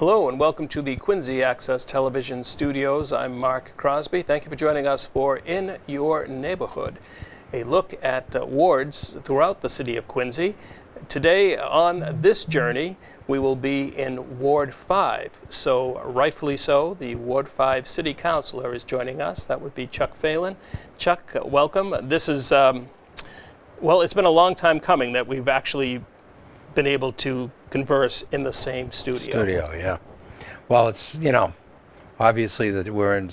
Hello and welcome to the Quincy Access Television Studios. I'm Mark Crosby. Thank you for joining us for In Your Neighborhood, a look at wards throughout the city of Quincy. Today on this journey, we will be in Ward 5. So rightfully so, the Ward 5 City Councilor is joining us. That would be Chuck Phelan. Chuck, welcome. This is, well, it's been a long time coming that we've actually been able to converse in the same studio. Yeah. Well, it's, obviously that we're in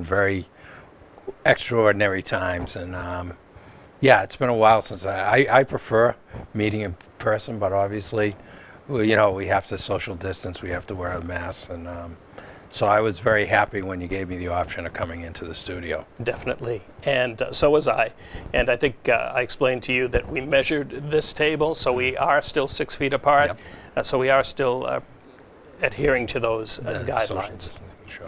very extraordinary times, and yeah, it's been a while since I prefer meeting in person, but obviously, we have to social distance, we have to wear a mask, and so I was very happy when you gave me the option of coming into the studio. Definitely, and so was I. And I think I explained to you that we measured this table, so we are still 6 feet apart. Yep. So we are still adhering to those guidelines. Sure.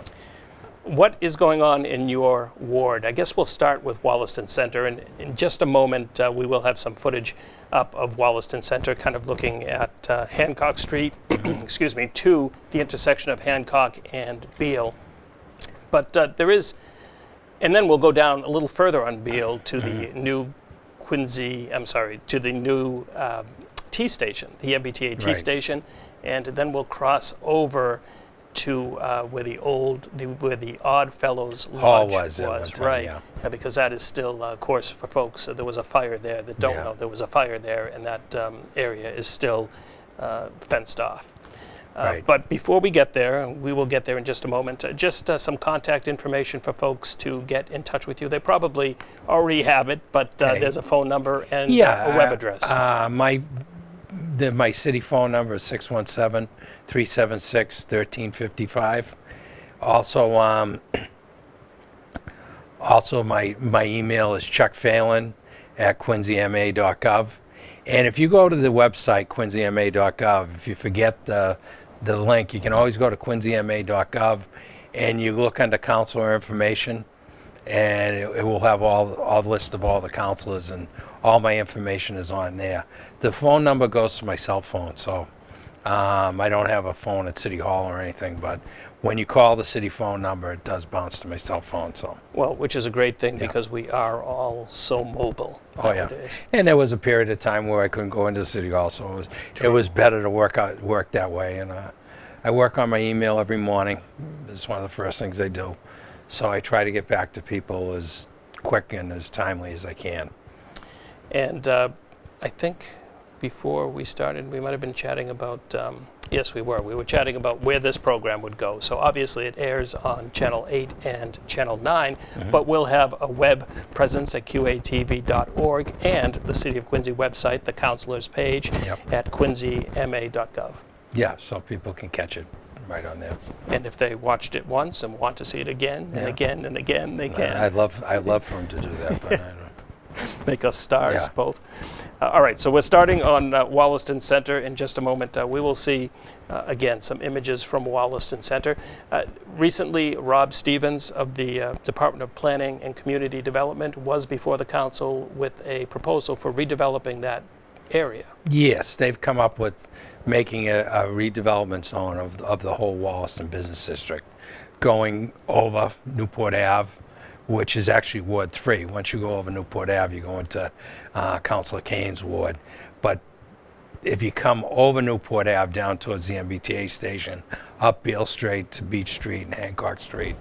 What is going on in your ward? I guess we'll start with Wollaston Center, and in just a moment we will have some footage up of Wollaston Center, kind of looking at Hancock Street, excuse me, to the intersection of Hancock and Beale. But there is, and then we'll go down a little further on Beale to the new to the new T station, the MBTA T station, and then we'll cross over to where the Odd Fellows Lodge was, right? Yeah. Because that is still, of course, for folks. There was a fire there that don't know. There was a fire there, and that area is still fenced off. But before we get there, we will get there in just a moment. Just some contact information for folks to get in touch with you. They probably already have it, but there's a phone number and a web address. My city phone number is 617-376-1355. Also, my email is chuckphelan@quincyma.gov. And if you go to the website, quincyma.gov, if you forget the link, you can always go to quincyma.gov and you look under counselor information, and it will have all the list of all the counselors, and all my information is on there. The phone number goes to my cell phone, so I don't have a phone at City Hall or anything, but when you call the city phone number, it does bounce to my cell phone. So, well, which is a great thing because we are all so mobile nowadays. Yeah. And there was a period of time where I couldn't go into City Hall, so it was better to work that way. And I work on my email every morning. It's one of the first things I do. So I try to get back to people as quick and as timely as I can. And I think before we started, we might have been chatting about, yes, we were chatting about where this program would go. So obviously it airs on Channel 8 and Channel 9, but we'll have a web presence at qatv.org and the City of Quincy website, the counselors page at quincyma.gov. Yeah, so people can catch it right on there. And if they watched it once and want to see it again and again and again, they can. I'd love for them to do that, but I don't. Make us stars, both. All right, so we're starting on Wollaston Center in just a moment. We will see, again, some images from Wollaston Center. Recently, Rob Stevens of the Department of Planning and Community Development was before the council with a proposal for redeveloping that area. Yes, they've come up with making a redevelopment zone of the whole Wollaston Business District, going over Newport Ave, which is actually Ward 3. Once you go over Newport Ave, you go into Councilor Kane's ward. But if you come over Newport Ave down towards the MBTA station, up Beale Street to Beach Street and Hancock Street,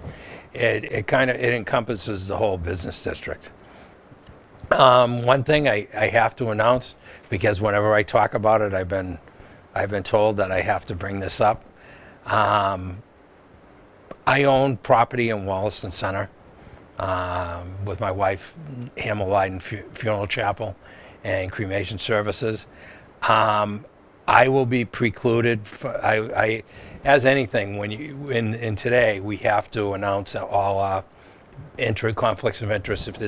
it encompasses the whole business district. One thing I have to announce, because whenever I talk about it, I've been told that I have to bring this up. I own property in Wollaston Center. With my wife, Hamill Leiden Funeral Chapel and Cremation Services. I will be precluded. As anything, when in today, we have to announce all our conflicts of interest. If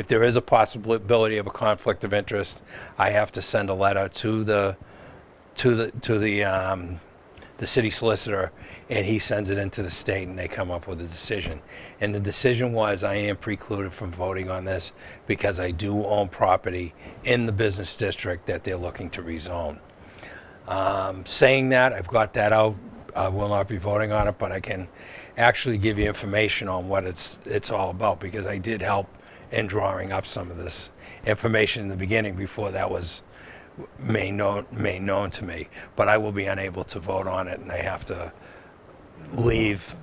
there is a possibility of a conflict of interest, I have to send a letter to the city solicitor, and he sends it into the state, and they come up with a decision. And the decision was I am precluded from voting on this because I do own property in the business district that they're looking to rezone. Saying that, I've got that out I will not be voting on it, but I can actually give you information on what it's all about, because I did help in drawing up some of this information in the beginning before that was made known to me. But I will be unable to vote on it, and I have to leave,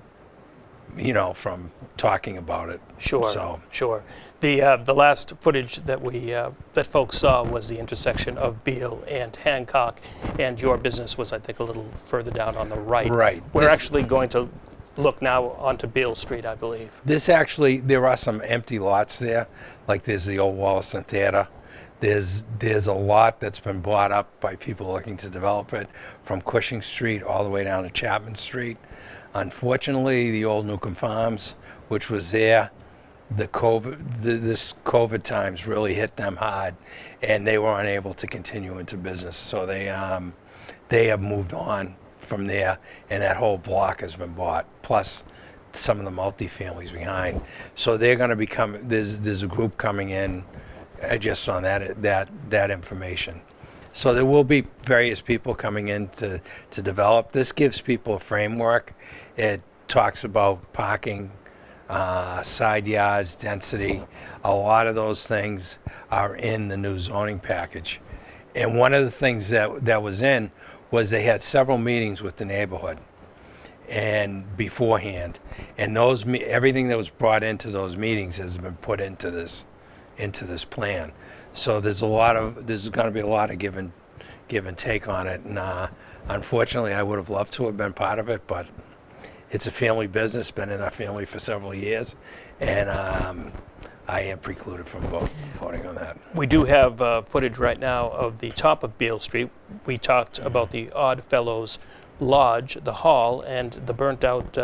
from talking about it. Sure, So, sure. The last footage that that folks saw was the intersection of Beale and Hancock, and your business was, I think, a little further down on the right. Right. We're actually going to look now onto Beale Street, I believe. there are some empty lots there, like there's the old Wollaston Theater. There's a lot that's been bought up by people looking to develop it from Cushing Street all the way down to Chapman Street. Unfortunately, the old Newcomb Farms, which was there, this COVID times really hit them hard, and they were unable to continue into business. So they have moved on from there, and that whole block has been bought, plus some of the multifamilies behind. So they're going to become, there's a group coming in just on that information. So there will be various people coming in to develop. This gives people a framework. It talks about parking, side yards, density. A lot of those things are in the new zoning package. And one of the things that was in was they had several meetings with the neighborhood and beforehand. And everything that was brought into those meetings has been put into this plan. So there's going to be a lot of give and take on it. And unfortunately, I would have loved to have been part of it, but it's a family business, been in our family for several years, and I am precluded from voting on that. We do have footage right now of the top of Beale Street. We talked about the Odd Fellows Lodge, the hall, and the burnt out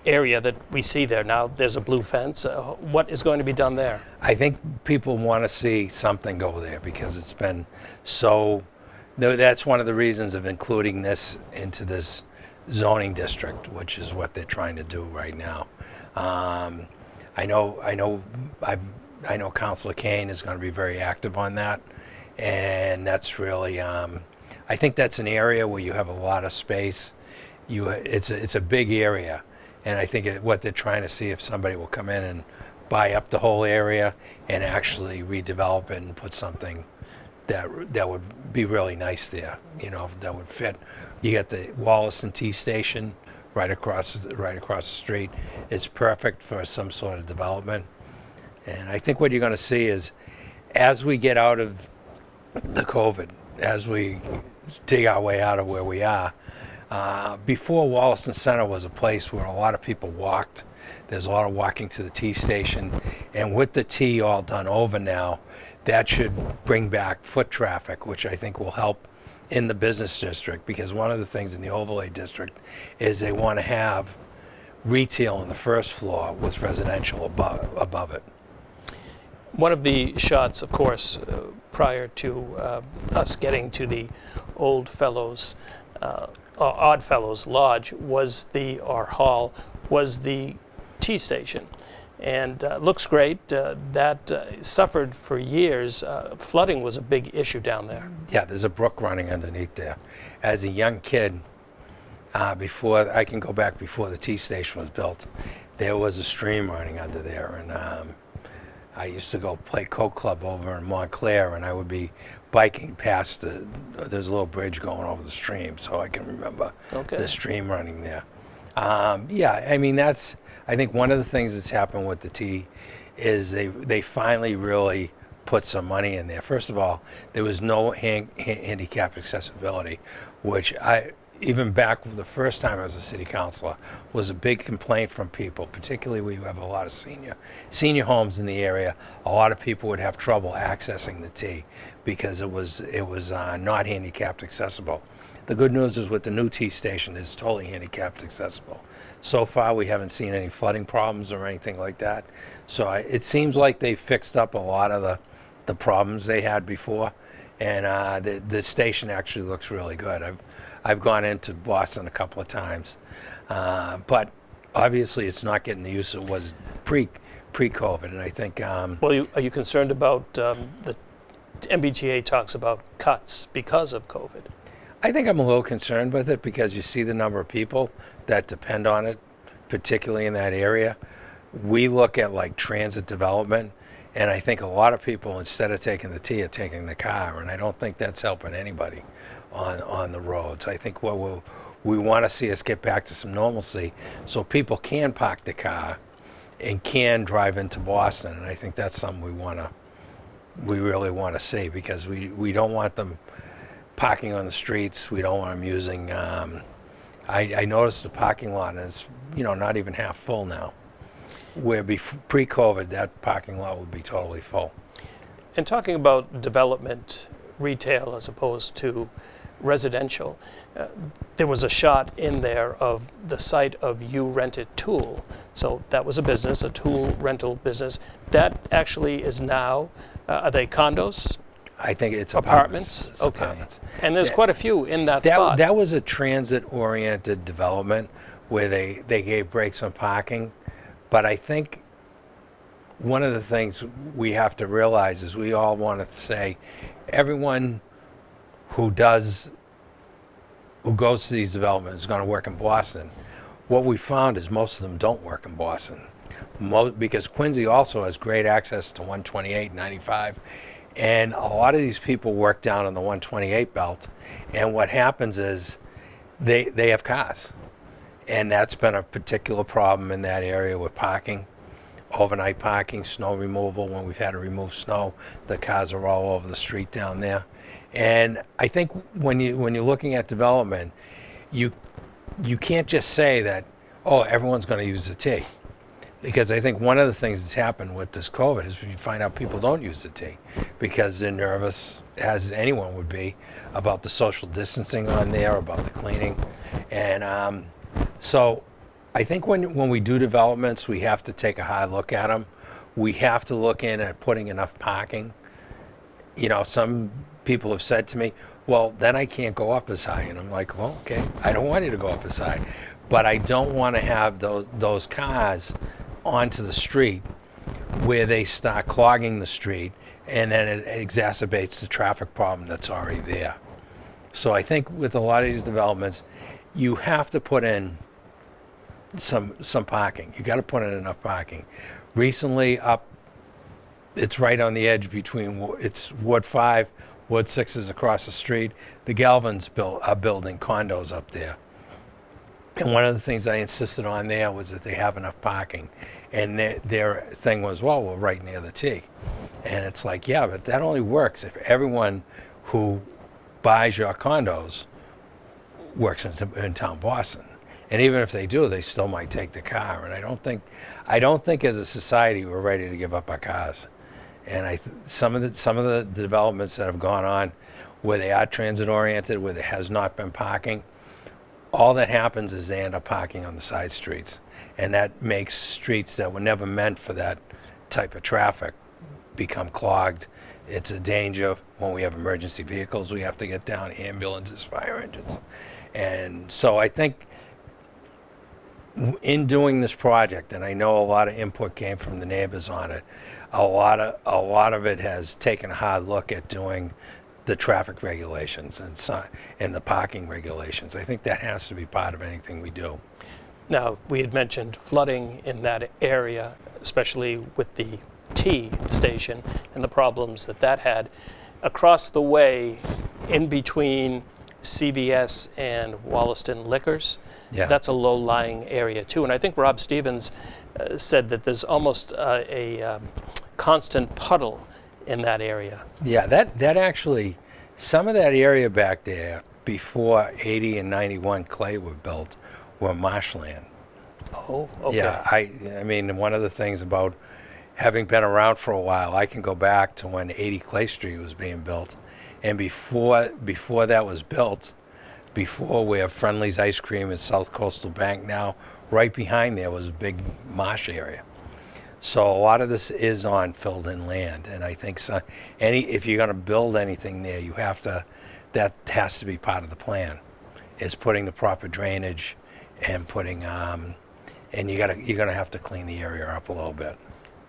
area that we see there. Now there's a blue fence. What is going to be done there? I think people want to see something go there because it's been so. That's one of the reasons of including this into this zoning district, which is what they're trying to do right now. I know Councilor Kane is going to be very active on that, and that's really. I think that's an area where you have a lot of space. It's a big area. And I think what they're trying to see if somebody will come in and buy up the whole area and actually redevelop it and put something that would be really nice there, that would fit. You got the Wollaston T station right across the street. It's perfect for some sort of development. And I think what you're going to see is, as we get out of the COVID, as we dig our way out of where we are. Before, Wollaston Center was a place where a lot of people walked. There's a lot of walking to the T station. And with the T all done over now, that should bring back foot traffic, which I think will help in the business district, because one of the things in the overlay district is they want to have retail on the first floor with residential above it. One of the shots, of course, prior to us getting to the Odd Fellows Lodge was hall was the T station, and looks great. That suffered for years. Flooding was a big issue down there. Yeah, there's a brook running underneath there. As a young kid, before I can go back before the T station was built, there was a stream running under there, and I used to go play Coke Club over in Montclair, and I would be biking past there's a little bridge going over the stream, so I can remember the stream running there. Yeah, I mean, I think one of the things that's happened with the T is they finally really put some money in there. First of all, there was no handicap accessibility, which even back the first time I was a city councilor, was a big complaint from people, particularly where you have a lot of senior homes in the area. A lot of people would have trouble accessing the T because it was not handicapped accessible. The good news is with the new T station, it's totally handicapped accessible. So far, we haven't seen any flooding problems or anything like that. So it seems like they fixed up a lot of the problems they had before, and the station actually looks really good. I've gone into Boston a couple of times, but obviously it's not getting the use it was pre-COVID, and I think. Well, are you concerned about the MBTA talks about cuts because of COVID? I think I'm a little concerned with it because you see the number of people that depend on it, particularly in that area. We look at like transit development, and I think a lot of people, instead of taking the T, are taking the car, and I don't think that's helping anybody on the roads. I think we want to see us get back to some normalcy so people can park the car and can drive into Boston, and I think that's something we really want to see, because we don't want them parking on the streets. We don't want them using, I noticed the parking lot is, not even half full now. Where pre-COVID, that parking lot would be totally full. And talking about development, retail as opposed to residential, there was a shot in there of the site of You Rent It Tool. So that was a business, a tool rental business. That actually is now, are they condos? I think it's Apartments? It's Okay. apartments. And there's quite a few in that spot. That was a transit-oriented development where they gave breaks on parking. But I think one of the things we have to realize is we all want to say everyone who goes to these developments is going to work in Boston. What we found is most of them don't work in Boston. Because Quincy also has great access to 128, 95. And a lot of these people work down on the 128 belt. And what happens is they have cars. And that's been a particular problem in that area with parking, overnight parking, snow removal. When we've had to remove snow, the cars are all over the street down there. And I think when you're looking at development, you can't just say that, oh, everyone's going to use the T. Because I think one of the things that's happened with this COVID is you find out people don't use the T because they're nervous, as anyone would be, about the social distancing on there, about the cleaning. And so I think when we do developments, we have to take a hard look at them. We have to look in at putting enough parking. Some people have said to me, well, then I can't go up as high. And I'm like, well, okay, I don't want you to go up as high. But I don't want to have those cars onto the street where they start clogging the street, and then it exacerbates the traffic problem that's already there. So I think with a lot of these developments, you have to put in some parking. You got to put in enough parking. Recently, it's right on the edge between, it's Ward 5, Ward 6 is across the street. The Galvins are building condos up there. And one of the things I insisted on there was that they have enough parking. And their thing was, well, we're right near the T. And it's like, yeah, but that only works if everyone who buys your condos works in town Boston. And even if they do, they still might take the car. And I don't think as a society we're ready to give up our cars. And some of the developments that have gone on where they are transit oriented, where there has not been parking, all that happens is they end up parking on the side streets. And that makes streets that were never meant for that type of traffic become clogged. It's a danger when we have emergency vehicles. We have to get down, ambulances, fire engines. And so I think in doing this project, and I know a lot of input came from the neighbors on it, a lot of it has taken a hard look at doing the traffic regulations and the parking regulations. I think that has to be part of anything we do. Now, we had mentioned flooding in that area, especially with the T station and the problems that had. Across the way, in between CVS and Wollaston Liquors, that's a low-lying area too. And I think Rob Stevens said that there's almost a constant puddle in that area. Yeah, that actually, some of that area back there before 80 and 91 Clay were built were marshland. Oh, okay. Yeah, I mean, one of the things about having been around for a while, I can go back to when 80 Clay Street was being built. And before that was built, before where Friendly's Ice Cream is South Coastal Bank now, right behind there was a big marsh area. So a lot of this is on filled-in land, and I think if you're going to build anything there, that has to be part of the plan, is putting the proper drainage and putting, and you're going to have to clean the area up a little bit.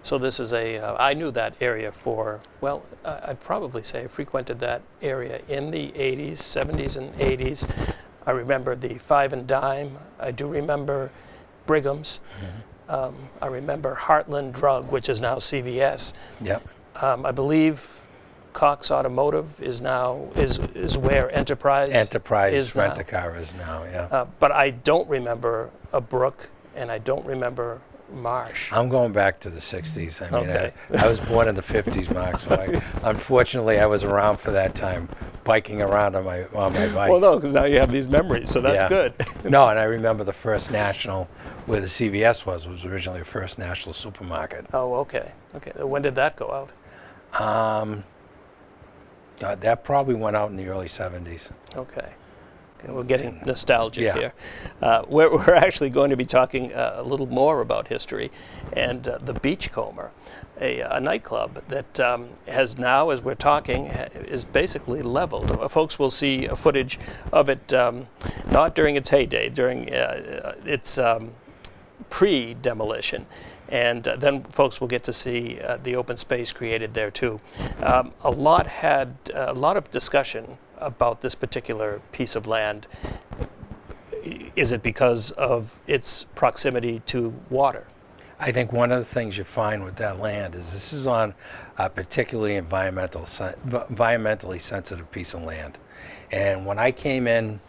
So this is I knew that area for, well, I'd probably say I frequented that area in the 80s, 70s and 80s. I remember the Five and Dime. I do remember Brigham's. I remember Heartland Drug, which is now CVS. Yep. I believe Cox Automotive is where Enterprise is now. Rent-A-Car is now, yeah. But I don't remember a Brook, and I don't remember Marsh. I'm going back to the 60s. I mean, Okay. I was born in the 50s, Mark, so unfortunately I was around for that time, biking around on my bike. Well, no, because now you have these memories, so that's Yeah. good. No, and I remember the first national, where the CVS was originally the first national supermarket. Oh, okay. Okay. When did that go out? That probably went out in the early 70s. Okay. Okay, we're getting nostalgic Yeah. here. We're actually going to be talking a little more about history and the Beachcomber, a nightclub that has now, as we're talking, is basically leveled. Folks will see footage of it not during its heyday, during its pre-demolition. And then folks will get to see the open space created there too. A lot of discussion about this particular piece of land. Is it because of its proximity to water? I think one of the things you find with that land is this is on a particularly environmentally sensitive piece of land. And when I came in,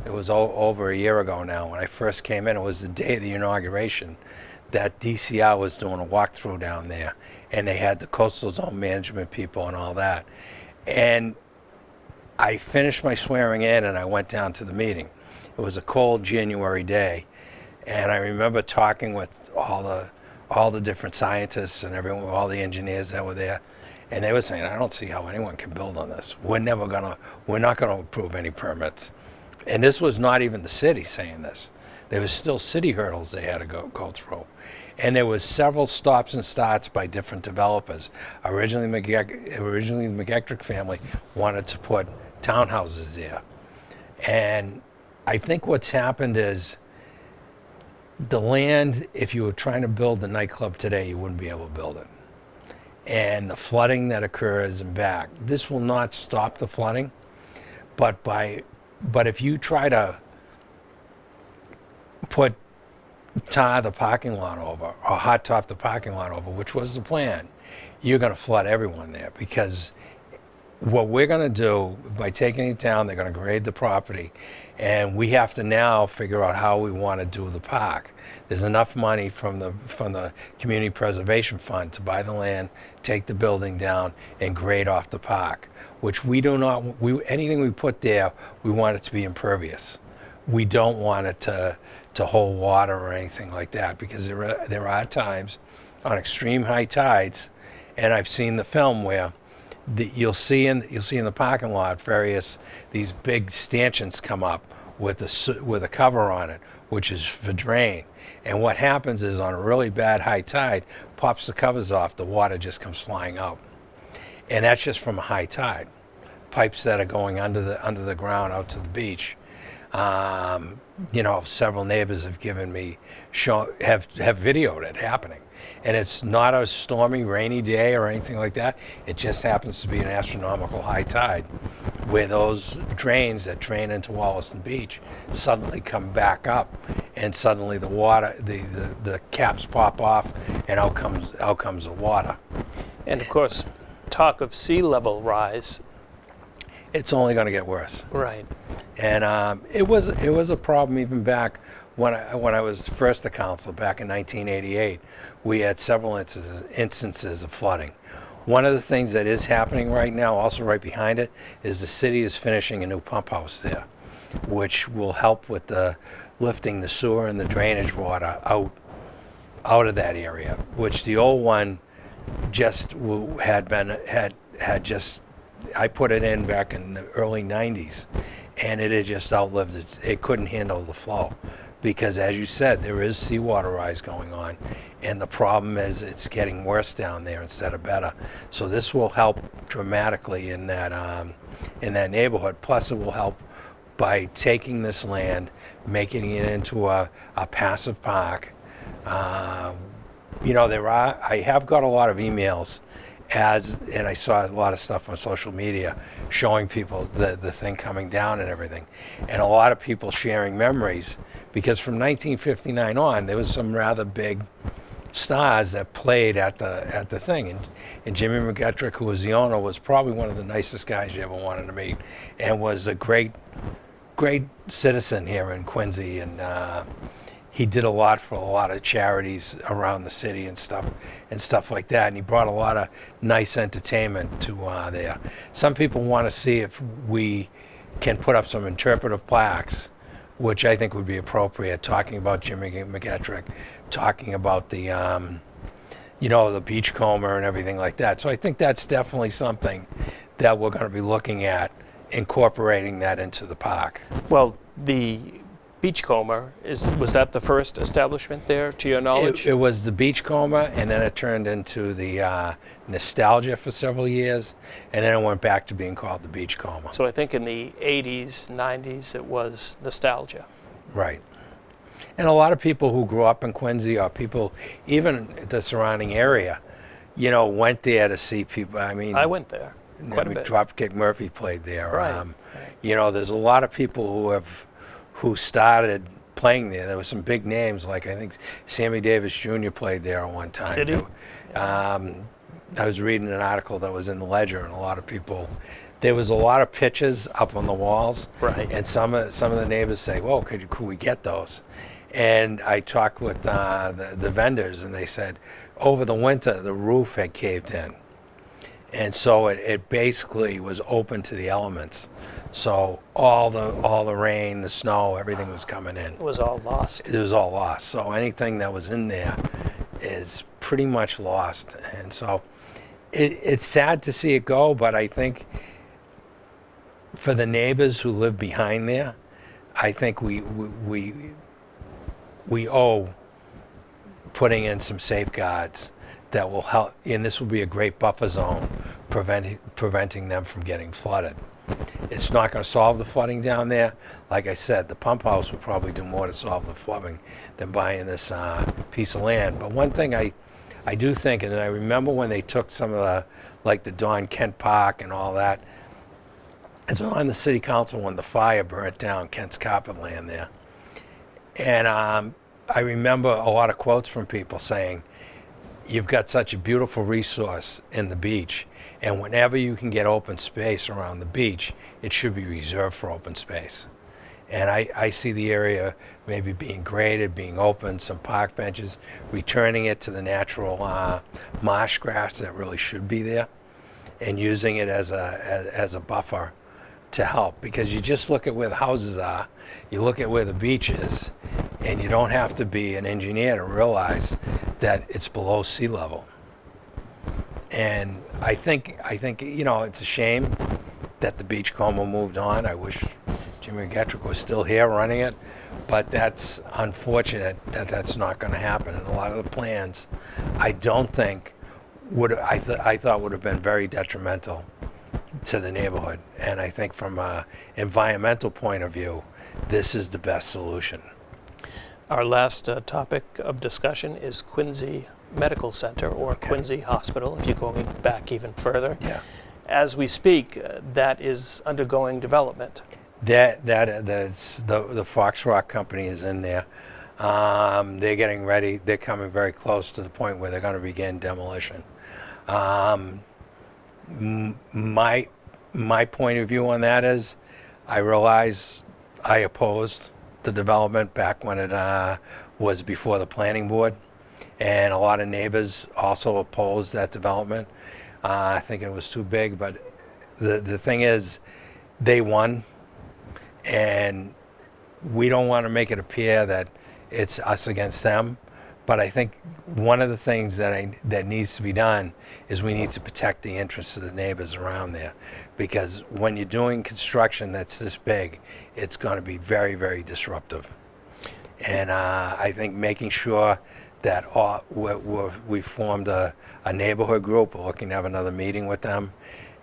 it was over a year ago now, when I first came in, it was the day of the inauguration, that DCR was doing a walkthrough down there, and they had the coastal zone management people and all that. And I finished my swearing in and I went down to the meeting. It was a cold January day, and I remember talking with all the different scientists and everyone, all the engineers that were there, and they were saying, I don't see how anyone can build on this. We're not gonna approve any permits. And this was not even the city saying this. There was still city hurdles they had to go through. And there was several stops and starts by different developers. Originally the McGetrick family wanted to put townhouses there. And I think what's happened is the land, if you were trying to build the nightclub today, you wouldn't be able to build it. And the flooding that occurs in back, this will not stop the flooding, but if you try to tar the parking lot over or hot top the parking lot over, which was the plan, you're going to flood everyone there, because what we're going to do by taking it down, they're going to grade the property, and we have to now figure out how we want to do the park. There's enough money from the Community Preservation Fund to buy the land, take the building down, and grade off the park, which we do not. Anything we put there, we want it to be impervious. We don't want it to hold water or anything like that, because there are times on extreme high tides, and I've seen the film where you'll see in the parking lot these big stanchions come up with a cover on it, which is for drain. And what happens is, on a really bad high tide, pops the covers off, the water just comes flying out. And that's just from a high tide. Pipes that are going under the ground out to the beach. Several neighbors have have videoed it happening. And it's not a stormy, rainy day or anything like that. It just happens to be an astronomical high tide, where those drains that drain into Wollaston Beach suddenly come back up, and suddenly the water, the caps pop off, and out comes the water. And of course, talk of sea level rise. It's only going to get worse. Right. And it was a problem even back when I was first a council back in 1988. We had several instances of flooding. One of the things that is happening right now, also right behind it, is the city is finishing a new pump house there, which will help with lifting the sewer and the drainage water out of that area, which the old one just I put it in back in the early 90s, and it had just outlived it. It couldn't handle the flow, because, as you said, there is seawater rise going on, and the problem is it's getting worse down there instead of better. So this will help dramatically in that neighborhood. Plus, it will help by taking this land, making it into a passive park, I have got a lot of emails and I saw a lot of stuff on social media showing people the thing coming down and everything. And a lot of people sharing memories, because from 1959 on, there was some rather big stars that played at the thing. And Jimmy McGettrick, who was the owner, was probably one of the nicest guys you ever wanted to meet, and was a great citizen here in Quincy. And he did a lot for a lot of charities around the city and stuff like that. And he brought a lot of nice entertainment to there. Some people want to see if we can put up some interpretive plaques, which I think would be appropriate, talking about Jimmy McGettrick, talking about the the beachcomber and everything like that. So I think that's definitely something that we're going to be looking at, incorporating that into the park. Well, the Beachcomber, was that the first establishment there, to your knowledge? It was the Beachcomber, and then it turned into the Nostalgia for several years, and then it went back to being called the Beachcomber. So I think in the 80s, 90s, it was Nostalgia. Right. And a lot of people who grew up in Quincy, or people even the surrounding area, went there to see people. I mean, I went there quite a bit. Dropkick Murphy played there. Right. There's a lot of people who started playing there. There were some big names, like I think Sammy Davis Jr. played there at one time. Did he? I was reading an article that was in the Ledger, and a lot of people. There was a lot of pictures up on the walls, right? And some of the neighbors say, "Well, could we get those?" And I talked with the vendors, and they said, over the winter the roof had caved in, and so it basically was open to the elements. So all the rain, the snow, everything was coming in. It was all lost. It was all lost. So anything that was in there is pretty much lost. And so it's sad to see it go, but I think for the neighbors who live behind there, I think we owe putting in some safeguards that will help, and this will be a great buffer zone, preventing them from getting flooded. It's not going to solve the flooding down there. Like I said, the pump house will probably do more to solve the flooding than buying this piece of land. But one thing I do think, and I remember when they took some of the Don Kent Park and all that, I was on the city council when the fire burnt down Kent's carpet land there. And I remember a lot of quotes from people saying, "You've got such a beautiful resource in the beach, and whenever you can get open space around the beach, it should be reserved for open space." And I see the area maybe being graded, being open, some park benches, returning it to the natural marsh grass that really should be there, and using it as a buffer to help. Because you just look at where the houses are, you look at where the beach is, and you don't have to be an engineer to realize that it's below sea level. And I think it's a shame that the Beachcomber moved on. I wish Jimmy McGettrick was still here running it, but that's unfortunate that that's not going to happen. And a lot of the plans, I don't think I thought would have been very detrimental to the neighborhood. And I think from an environmental point of view, this is the best solution. Our last topic of discussion is Quincy Medical Center, or Quincy Hospital, if you're going back even further. Yeah. As we speak, that is undergoing development. That's the Fox Rock Company is in there. They're getting ready. They're coming very close to the point where they're going to begin demolition. My point of view on that is, I realize I opposed the development back when it was before the planning board, and a lot of neighbors also opposed that development, thinking it was too big. But the thing is, they won, and we don't want to make it appear that it's us against them. But I think one of the things that needs to be done is we need to protect the interests of the neighbors around there, because when you're doing construction that's this big, it's going to be very, very disruptive. And I think making sure that we formed a neighborhood group. We're looking to have another meeting with them,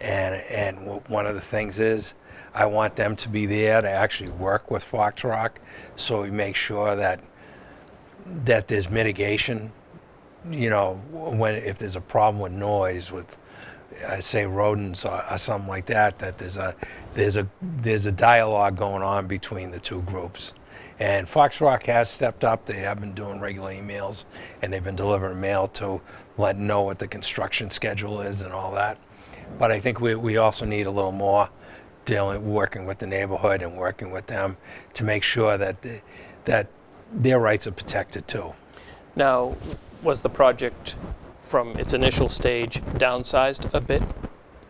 and one of the things is, I want them to be there to actually work with Fox Rock, so we make sure that there's mitigation you know, if there's a problem with noise, with say rodents or something like that, that there's a dialogue going on between the two groups. And Fox Rock has stepped up. They have been doing regular emails, and they've been delivering mail to let know what the construction schedule is and all that. But I think we also need a little more working with the neighborhood and working with them to make sure that that their rights are protected too. Now, was the project from its initial stage downsized a bit?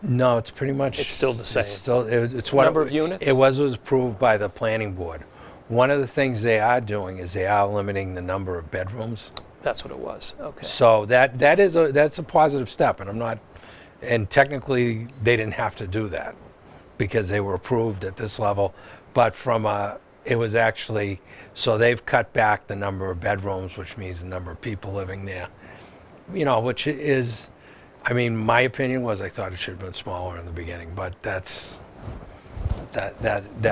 No, it's pretty much. It's still the same. It's what Number of units? It was approved by the planning board. One of the things they are doing is they are limiting the number of bedrooms. That's what it was. Okay. So that's a positive step, and technically they didn't have to do that because they were approved at this level. But it was actually, so they've cut back the number of bedrooms, which means the number of people living there. You know, which is, I mean, my opinion was I thought it should have been smaller in the beginning, but that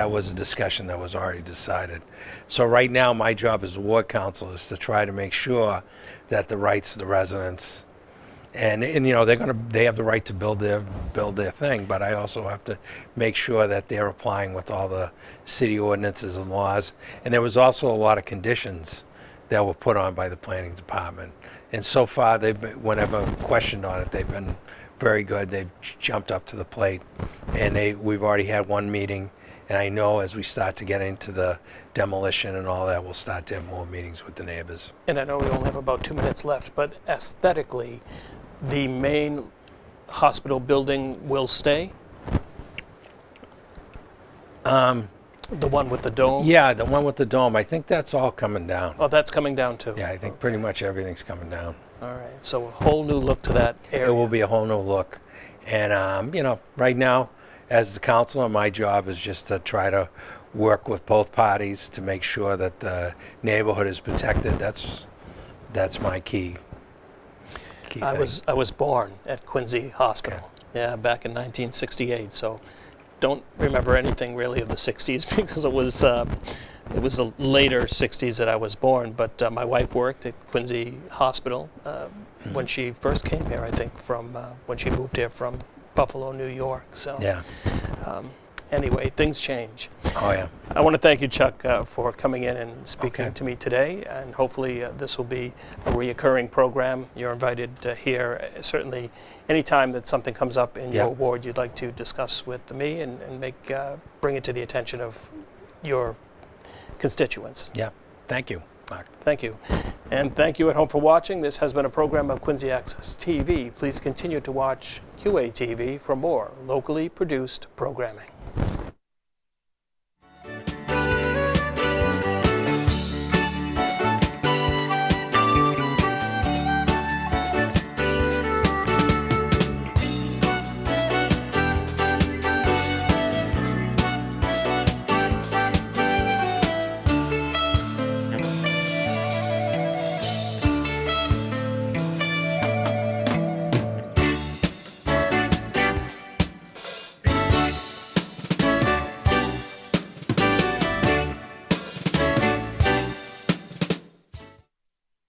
was a discussion that was already decided. So right now, my job as a ward council is to try to make sure that the rights of the residents, and you know, they have the right to build their thing, but I also have to make sure that they're applying with all the city ordinances and laws. And there was also a lot of conditions that were put on by the planning department. And so far, whenever questioned on it, they've been very good. They've jumped up to the plate, and we've already had one meeting. And I know as we start to get into the demolition and all that, we'll start to have more meetings with the neighbors. And I know we only have about 2 minutes left, but aesthetically, the main hospital building will stay? The one with the dome? Yeah, the one with the dome. I think that's all coming down. Oh, that's coming down too? Yeah, I think pretty much everything's coming down. All right, so a whole new look to that area. It will be a whole new look. And, you know, right now, as the councilor, my job is just to try to work with both parties to make sure that the neighborhood is protected. That's my key thing. I was born at Quincy Hospital, yeah, back in 1968, so don't remember anything really of the 60s because it was the later 60s that I was born, but my wife worked at Quincy Hospital when she first came here, I think, from when she moved here from Buffalo, New York. So Yeah. Anyway, things change. Oh, yeah. I want to thank you, Chuck, for coming in and speaking Okay. to me today, and hopefully this will be a reoccurring program. You're invited here. Certainly, anytime that something comes up in your ward you'd like to discuss with me and bring it to the attention of your constituents. Yeah. Thank you, Mark. Thank you. And thank you at home for watching. This has been a program of Quincy Access TV. Please continue to watch QATV for more locally produced programming.